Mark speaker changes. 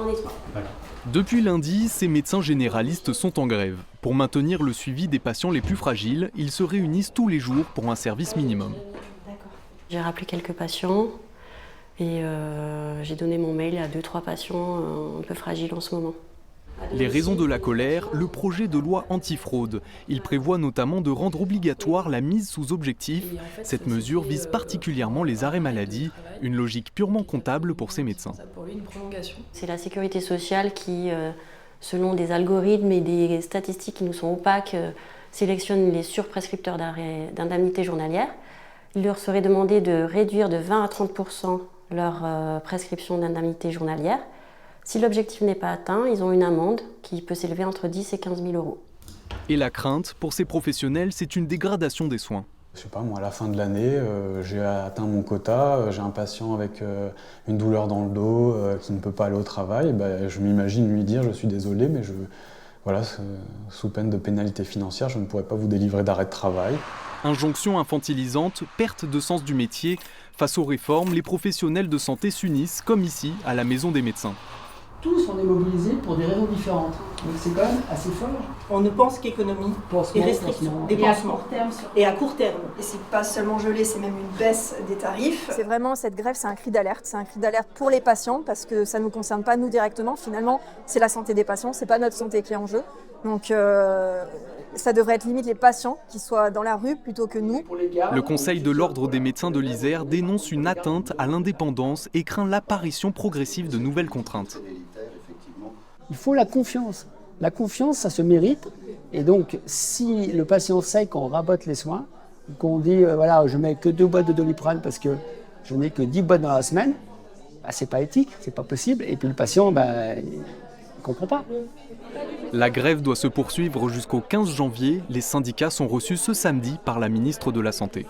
Speaker 1: on nettoie.
Speaker 2: Depuis lundi, ces médecins généralistes sont en grève. Pour maintenir le suivi des patients les plus fragiles, ils se réunissent tous les jours pour un service minimum.
Speaker 1: J'ai rappelé quelques patients et j'ai donné mon mail à 2-3 patients un peu fragiles en ce moment.
Speaker 2: Les raisons de la colère, le projet de loi antifraude. Il prévoit notamment de rendre obligatoire la mise sous objectif. Cette mesure vise particulièrement les arrêts maladie, une logique purement comptable pour ces médecins.
Speaker 1: C'est la sécurité sociale qui, selon des algorithmes et des statistiques qui nous sont opaques, sélectionne les surprescripteurs d'indemnités journalières. Il leur serait demandé de réduire de 20 à 30% leur prescription d'indemnités journalières. Si l'objectif n'est pas atteint, ils ont une amende qui peut s'élever entre 10 et 15 000 euros.
Speaker 2: Et la crainte, pour ces professionnels, c'est une dégradation des soins.
Speaker 3: Je sais pas, moi, à la fin de l'année, j'ai atteint mon quota, j'ai un patient avec une douleur dans le dos qui ne peut pas aller au travail. Je m'imagine lui dire « je suis désolé, mais voilà, sous peine de pénalité financière, je ne pourrais pas vous délivrer d'arrêt de travail ».
Speaker 2: Injonction infantilisante, perte de sens du métier. Face aux réformes, les professionnels de santé s'unissent, comme ici, à la Maison des médecins.
Speaker 4: Tous on est mobilisés pour des raisons différentes. Donc c'est quand même assez fort.
Speaker 5: On ne pense qu'économie et restriction, dépassement. Et à court terme.
Speaker 6: Et c'est pas seulement gelé, c'est même une baisse des tarifs.
Speaker 7: C'est vraiment, cette grève, c'est un cri d'alerte. C'est un cri d'alerte pour les patients parce que ça ne nous concerne pas nous directement. Finalement, c'est la santé des patients, c'est pas notre santé qui est en jeu. Donc ça devrait être limite les patients qui soient dans la rue plutôt que nous.
Speaker 2: Le Conseil de l'Ordre des médecins de l'Isère dénonce une atteinte à l'indépendance et craint l'apparition progressive de nouvelles contraintes.
Speaker 4: Il faut la confiance. La confiance, ça se mérite. Et donc, si le patient sait qu'on rabote les soins, qu'on dit, voilà, je mets que 2 boîtes de Doliprane parce que je n'ai que 10 boîtes dans la semaine, c'est pas éthique, c'est pas possible. Et puis le patient, il ne comprend pas.
Speaker 2: La grève doit se poursuivre jusqu'au 15 janvier. Les syndicats sont reçus ce samedi par la ministre de la Santé.